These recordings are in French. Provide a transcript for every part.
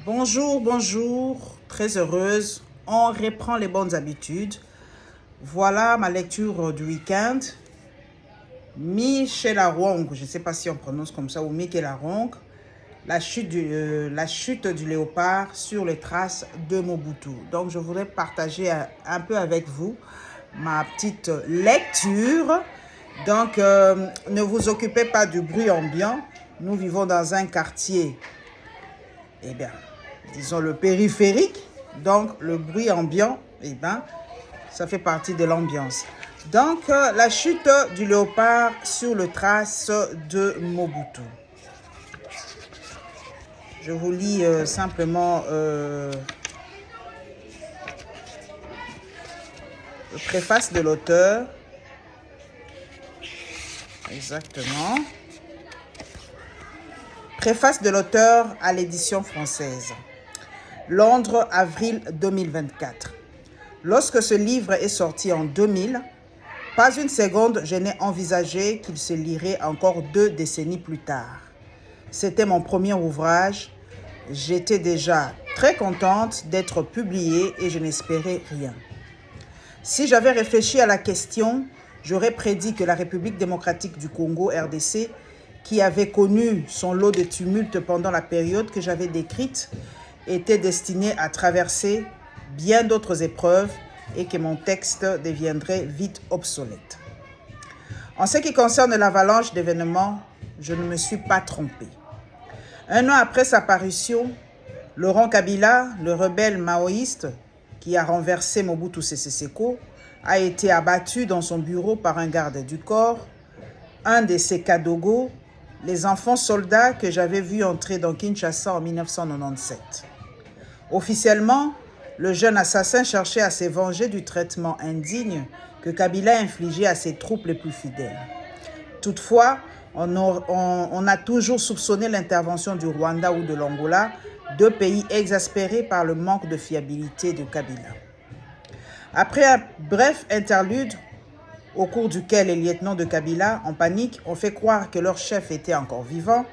Bonjour, bonjour, très heureuse. On reprend les bonnes habitudes. Voilà ma lecture du week-end. Michel Arong, je ne sais pas si on prononce comme ça, ou Michel Arong, la chute du léopard sur les traces de Mobutu. Donc je voudrais partager un peu avec vous ma petite lecture. Donc ne vous occupez pas du bruit ambiant. Nous vivons dans un quartier, eh bien, disons le périphérique, donc le bruit ambiant, eh bien, ça fait partie de l'ambiance. Donc, la chute du léopard sur les traces de Mobutu. Je vous lis simplement le préface de l'auteur. Exactement. Préface de l'auteur à l'édition française. Londres, avril 2024. Lorsque ce livre est sorti en 2000, pas une seconde je n'ai envisagé qu'il se lirait encore 2 décennies plus tard. C'était mon premier ouvrage. J'étais déjà très contente d'être publiée et je n'espérais rien. Si j'avais réfléchi à la question, j'aurais prédit que la République démocratique du Congo, RDC, qui avait connu son lot de tumultes pendant la période que j'avais décrite, était destinée à traverser bien d'autres épreuves et que mon texte deviendrait vite obsolète. En ce qui concerne l'avalanche d'événements, je ne me suis pas trompée. 1 an après sa parution, Laurent Kabila, le rebelle maoïste qui a renversé Mobutu Sese Seko, a été abattu dans son bureau par un garde du corps. Un de ses Kadogo, les enfants soldats que j'avais vus entrer dans Kinshasa en 1997. Officiellement, le jeune assassin cherchait à se venger du traitement indigne que Kabila infligeait à ses troupes les plus fidèles. Toutefois, on a toujours soupçonné l'intervention du Rwanda ou de l'Angola, 2 pays exaspérés par le manque de fiabilité de Kabila. Après un bref interlude, au cours duquel les lieutenants de Kabila, en panique, ont fait croire que leur chef était encore vivant,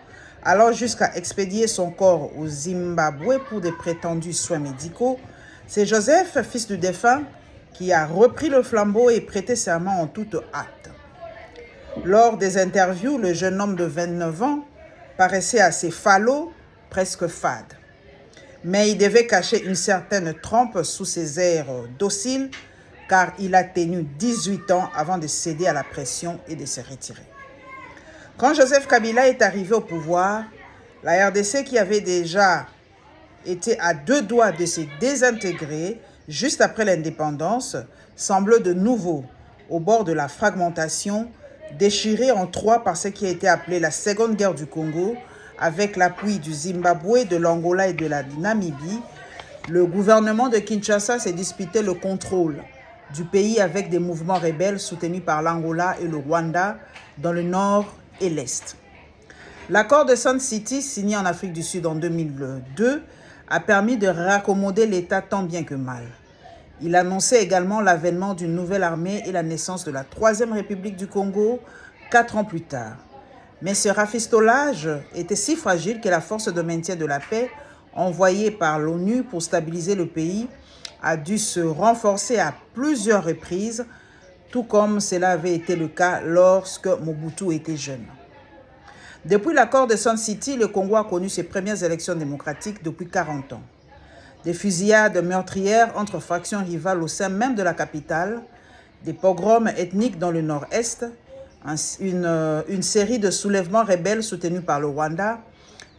allant jusqu'à expédier son corps au Zimbabwe pour des prétendus soins médicaux, c'est Joseph, fils du défunt, qui a repris le flambeau et prêté serment en toute hâte. Lors des interviews, le jeune homme de 29 ans paraissait assez falot, presque fade. Mais il devait cacher une certaine trempe sous ses airs dociles, car il a tenu 18 ans avant de céder à la pression et de se retirer. Quand Joseph Kabila est arrivé au pouvoir, la RDC, qui avait déjà été à 2 doigts de se désintégrer juste après l'indépendance, semble de nouveau au bord de la fragmentation, déchirée en 3 par ce qui a été appelé la Seconde Guerre du Congo, avec l'appui du Zimbabwe, de l'Angola et de la Namibie. Le gouvernement de Kinshasa s'est disputé le contrôle du pays avec des mouvements rebelles soutenus par l'Angola et le Rwanda dans le nord et l'est. L'accord de Sun City, signé en Afrique du Sud en 2002, a permis de raccommoder l'État tant bien que mal. Il annonçait également l'avènement d'une nouvelle armée et la naissance de la 3e République du Congo 4 ans plus tard. Mais ce rafistolage était si fragile que la force de maintien de la paix, envoyée par l'ONU pour stabiliser le pays, a dû se renforcer à plusieurs reprises, tout comme cela avait été le cas lorsque Mobutu était jeune. Depuis l'accord de Sun City, le Congo a connu ses premières élections démocratiques depuis 40 ans. Des fusillades meurtrières entre factions rivales au sein même de la capitale, des pogroms ethniques dans le nord-est, une série de soulèvements rebelles soutenus par le Rwanda,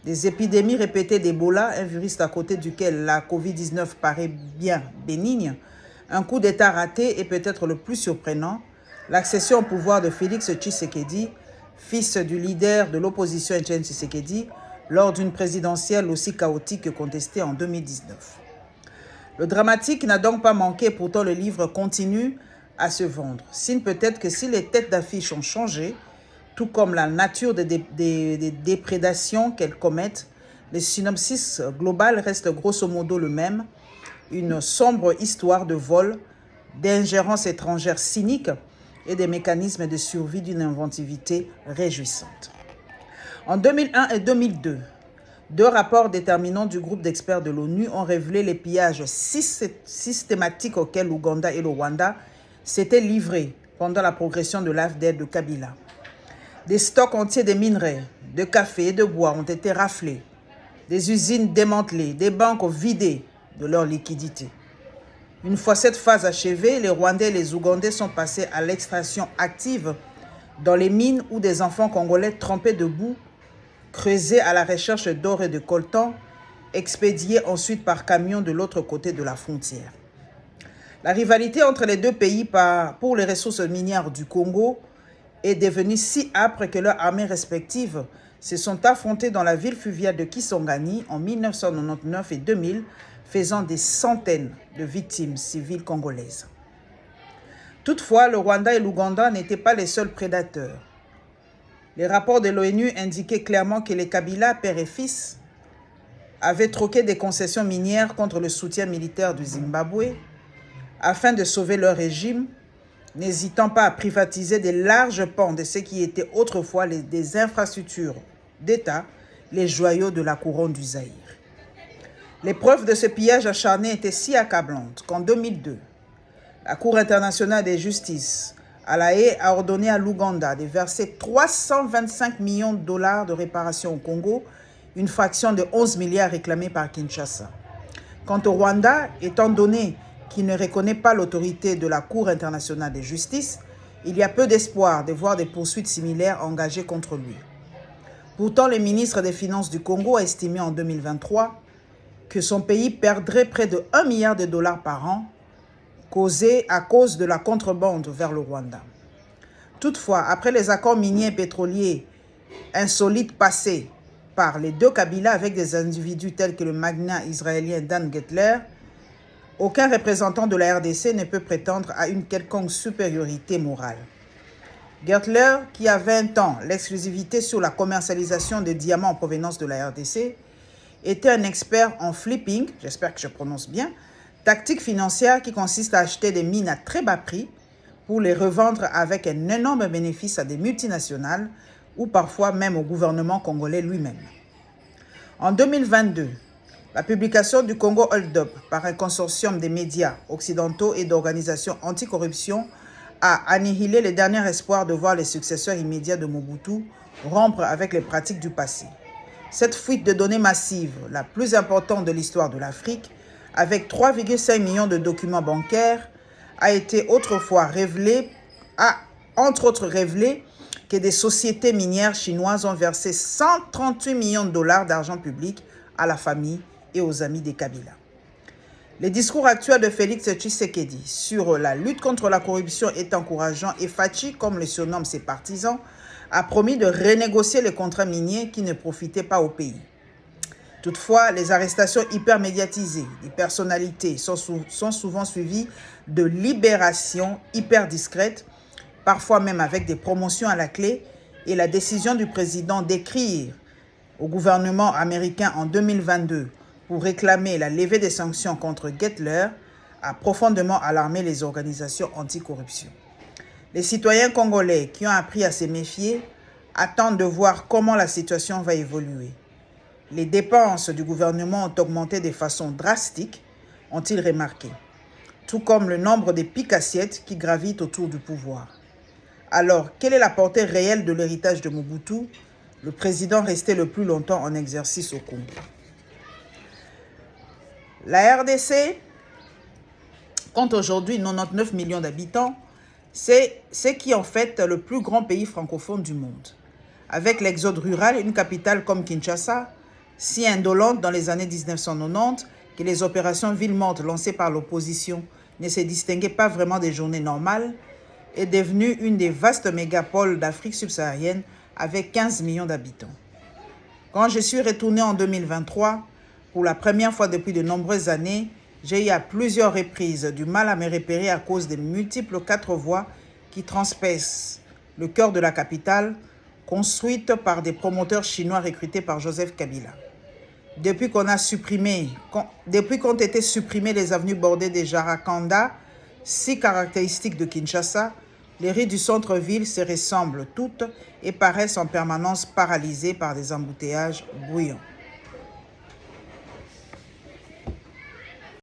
des épidémies répétées d'Ebola, un virus à côté duquel la Covid-19 paraît bien bénigne, un coup d'État raté et peut-être le plus surprenant, l'accession au pouvoir de Félix Tshisekedi, fils du leader de l'opposition Etienne Tshisekedi, lors d'une présidentielle aussi chaotique que contestée en 2019. Le dramatique n'a donc pas manqué, pourtant le livre continue à se vendre. Signe peut-être que si les têtes d'affiche ont changé, tout comme la nature des déprédations qu'elles commettent, le synopsis global reste grosso modo le même, une sombre histoire de vol, d'ingérence étrangère cynique et des mécanismes de survie d'une inventivité réjouissante. En 2001 et 2002, 2 rapports déterminants du groupe d'experts de l'ONU ont révélé les pillages systématiques auxquels l'Ouganda et le Rwanda s'étaient livrés pendant la progression de l'AFDL de Kabila. Des stocks entiers de minerais, de café et de bois ont été raflés, des usines démantelées, des banques vidées de leurs liquidités. Une fois cette phase achevée, les Rwandais et les Ougandais sont passés à l'extraction active dans les mines où des enfants congolais trempés de boue, creusés à la recherche d'or et de coltan, expédiés ensuite par camion de l'autre côté de la frontière. La rivalité entre les deux pays pour les ressources minières du Congo est devenue si âpre que leurs armées respectives se sont affrontées dans la ville fluviale de Kisangani en 1999 et 2000, faisant des centaines de victimes civiles congolaises. Toutefois, le Rwanda et l'Ouganda n'étaient pas les seuls prédateurs. Les rapports de l'ONU indiquaient clairement que les Kabila, père et fils, avaient troqué des concessions minières contre le soutien militaire du Zimbabwe afin de sauver leur régime, n'hésitant pas à privatiser des larges pans de ce qui étaient autrefois des infrastructures d'État, les joyaux de la couronne du Zaïre. Les preuves de ce pillage acharné étaient si accablantes qu'en 2002, la Cour internationale de justice à La Haye a ordonné à l'Ouganda de verser 325 millions de dollars de réparation au Congo, une fraction de 11 milliards réclamée par Kinshasa. Quant au Rwanda, étant donné qu'il ne reconnaît pas l'autorité de la Cour internationale de justice, il y a peu d'espoir de voir des poursuites similaires engagées contre lui. Pourtant, le ministre des Finances du Congo a estimé en 2023 que son pays perdrait près de 1 milliard de dollars par an causés à cause de la contrebande vers le Rwanda. Toutefois, après les accords miniers et pétroliers insolites passés par les deux Kabila avec des individus tels que le magnat israélien Dan Gettler, aucun représentant de la RDC ne peut prétendre à une quelconque supériorité morale. Gettler, qui a 20 ans l'exclusivité sur la commercialisation des diamants en provenance de la RDC, était un expert en flipping, j'espère que je prononce bien, tactique financière qui consiste à acheter des mines à très bas prix pour les revendre avec un énorme bénéfice à des multinationales ou parfois même au gouvernement congolais lui-même. En 2022, la publication du Congo Hold Up par un consortium des médias occidentaux et d'organisations anticorruption a annihilé les derniers espoirs de voir les successeurs immédiats de Mobutu rompre avec les pratiques du passé. Cette fuite de données massive, la plus importante de l'histoire de l'Afrique, avec 3,5 millions de documents bancaires, a été autrefois révélée, entre autres révélé que des sociétés minières chinoises ont versé 138 millions de dollars d'argent public à la famille et aux amis des Kabila. Les discours actuels de Félix Tshisekedi sur la lutte contre la corruption est encourageant et Fachi, comme le surnomment ses partisans, a promis de renégocier les contrats miniers qui ne profitaient pas au pays. Toutefois, les arrestations hyper médiatisées des personnalités sont souvent suivies de libérations hyper discrètes, parfois même avec des promotions à la clé, et la décision du président d'écrire au gouvernement américain en 2022 pour réclamer la levée des sanctions contre Gettler a profondément alarmé les organisations anticorruption. Les citoyens congolais qui ont appris à se méfier attendent de voir comment la situation va évoluer. Les dépenses du gouvernement ont augmenté de façon drastique, ont-ils remarqué, tout comme le nombre de piques-assiettes qui gravitent autour du pouvoir. Alors, quelle est la portée réelle de l'héritage de Mobutu, le président resté le plus longtemps en exercice au Congo? La RDC compte aujourd'hui 99 millions d'habitants. C'est ce qui est en fait le plus grand pays francophone du monde. Avec l'exode rural, une capitale comme Kinshasa, si indolente dans les années 1990 que les opérations ville morte lancées par l'opposition ne se distinguaient pas vraiment des journées normales, est devenue une des vastes mégapoles d'Afrique subsaharienne avec 15 millions d'habitants. Quand je suis retourné en 2023, pour la première fois depuis de nombreuses années, j'ai eu à plusieurs reprises du mal à me repérer à cause des multiples 4 voies qui transpercent le cœur de la capitale, construites par des promoteurs chinois recrutés par Joseph Kabila. Depuis qu'ont été supprimées les avenues bordées des Jarakanda, si caractéristiques de Kinshasa, les rues du centre-ville se ressemblent toutes et paraissent en permanence paralysées par des embouteillages bruyants.